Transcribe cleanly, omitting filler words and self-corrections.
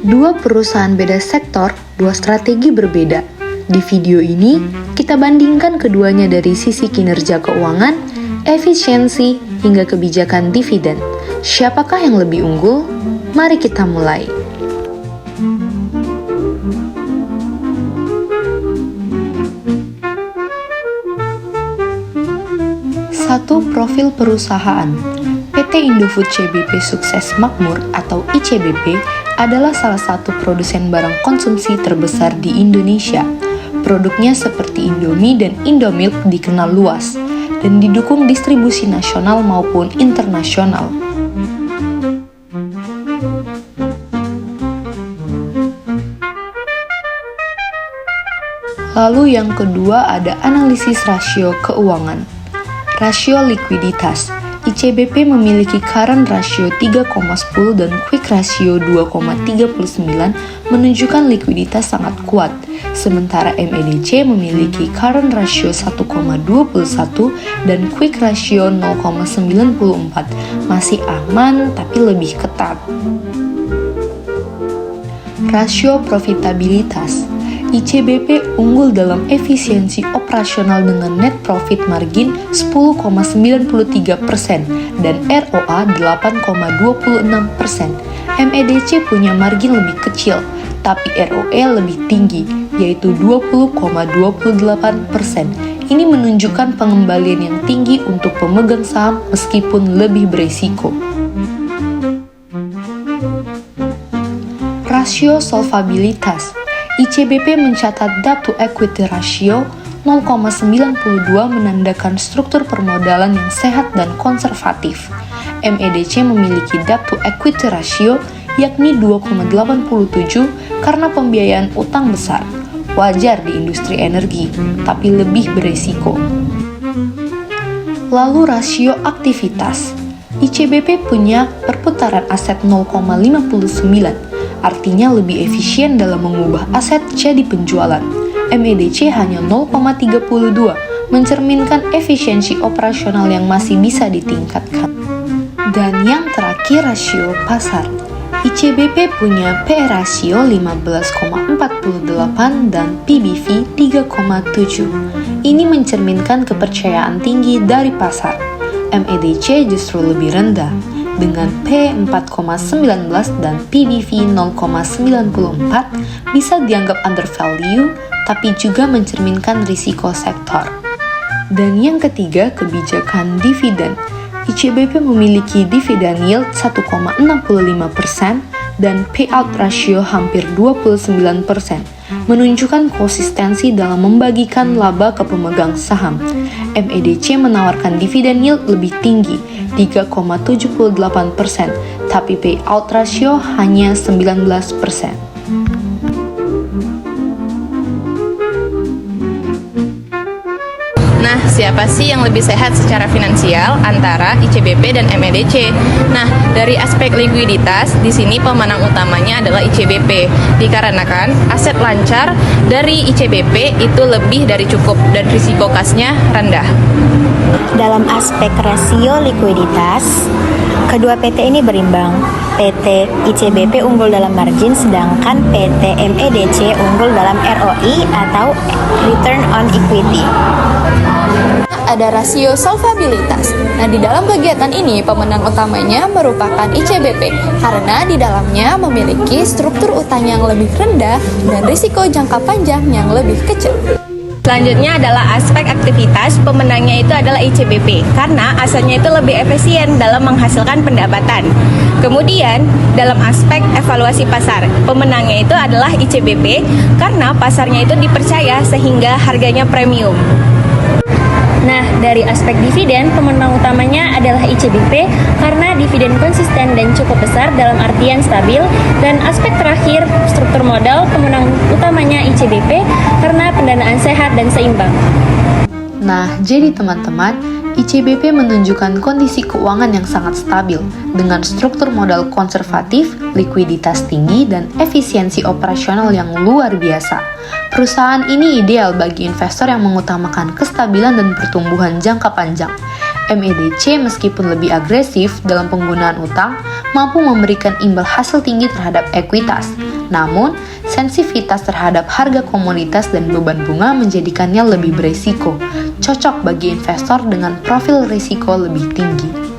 Dua perusahaan beda sektor, dua strategi berbeda. Di video ini, kita bandingkan keduanya dari sisi kinerja keuangan, efisiensi, hingga kebijakan dividen. Siapakah yang lebih unggul? Mari kita mulai. Satu, profil perusahaan. PT Indofood CBP Sukses Makmur atau ICBP adalah salah satu produsen barang konsumsi terbesar di Indonesia. Produknya seperti Indomie dan Indomilk dikenal luas dan didukung distribusi nasional maupun internasional. Lalu yang kedua ada analisis rasio keuangan. Rasio likuiditas. ICBP memiliki current ratio 3,10 dan quick ratio 2,39 menunjukkan likuiditas sangat kuat. Sementara MEDC memiliki current ratio 1,21 dan quick ratio 0,94. Masih aman tapi lebih ketat. Rasio profitabilitas. ICBP unggul dalam efisiensi operasional dengan net profit margin 10,93% dan ROA 8,26%. MEDC punya margin lebih kecil, tapi ROE lebih tinggi, yaitu 20,28%. Ini menunjukkan pengembalian yang tinggi untuk pemegang saham meskipun lebih beresiko. Rasio solvabilitas. ICBP mencatat debt to equity ratio 0,92 menandakan struktur permodalan yang sehat dan konservatif. MEDC memiliki debt to equity ratio yakni 2,87 karena pembiayaan utang besar. Wajar di industri energi, tapi lebih beresiko. Lalu rasio aktivitas. ICBP punya perputaran aset 0,59, artinya lebih efisien dalam mengubah aset jadi penjualan. MEDC hanya 0,32, mencerminkan efisiensi operasional yang masih bisa ditingkatkan. Dan yang terakhir rasio pasar. ICBP punya PE rasio 15,48 dan PBV 3,7. Ini mencerminkan kepercayaan tinggi dari pasar. MEDC justru lebih rendah, dengan P 4,19 dan PBV 0,94 bisa dianggap undervalue, tapi juga mencerminkan risiko sektor. Dan yang ketiga, kebijakan dividen. ICBP memiliki dividen yield 1,65% dan payout ratio hampir 29%, menunjukkan konsistensi dalam membagikan laba ke pemegang saham. MEDC menawarkan dividen yield lebih tinggi, 3,78%, tapi payout ratio hanya 19%. Nah, siapa sih yang lebih sehat secara finansial antara ICBP dan MEDC? Nah, dari aspek likuiditas, di sini pemenang utamanya adalah ICBP, dikarenakan aset lancar dari ICBP itu lebih dari cukup dan risiko kasnya rendah. Dalam aspek rasio likuiditas, kedua PT ini berimbang. PT ICBP unggul dalam margin, sedangkan PT MEDC unggul dalam ROI atau Return on Equity. Ada rasio solvabilitas. Nah, di dalam kegiatan ini pemenang utamanya merupakan ICBP karena di dalamnya memiliki struktur utang yang lebih rendah dan risiko jangka panjang yang lebih kecil. Selanjutnya adalah aspek aktivitas. Pemenangnya itu adalah ICBP karena asetnya itu lebih efisien dalam menghasilkan pendapatan. Kemudian dalam aspek evaluasi pasar, pemenangnya itu adalah ICBP karena pasarnya itu dipercaya sehingga harganya premium. Nah, dari aspek dividen, pemenang utamanya adalah ICBP karena dividen konsisten dan cukup besar dalam artian stabil. Dan aspek terakhir, struktur modal, pemenang utamanya ICBP karena pendanaan sehat dan seimbang. Nah, jadi teman-teman, ICBP menunjukkan kondisi keuangan yang sangat stabil dengan struktur modal konservatif, likuiditas tinggi, dan efisiensi operasional yang luar biasa. Perusahaan ini ideal bagi investor yang mengutamakan kestabilan dan pertumbuhan jangka panjang. MEDC meskipun lebih agresif dalam penggunaan utang, mampu memberikan imbal hasil tinggi terhadap ekuitas. Namun, sensitivitas terhadap harga komoditas dan beban bunga menjadikannya lebih beresiko, cocok bagi investor dengan profil risiko lebih tinggi.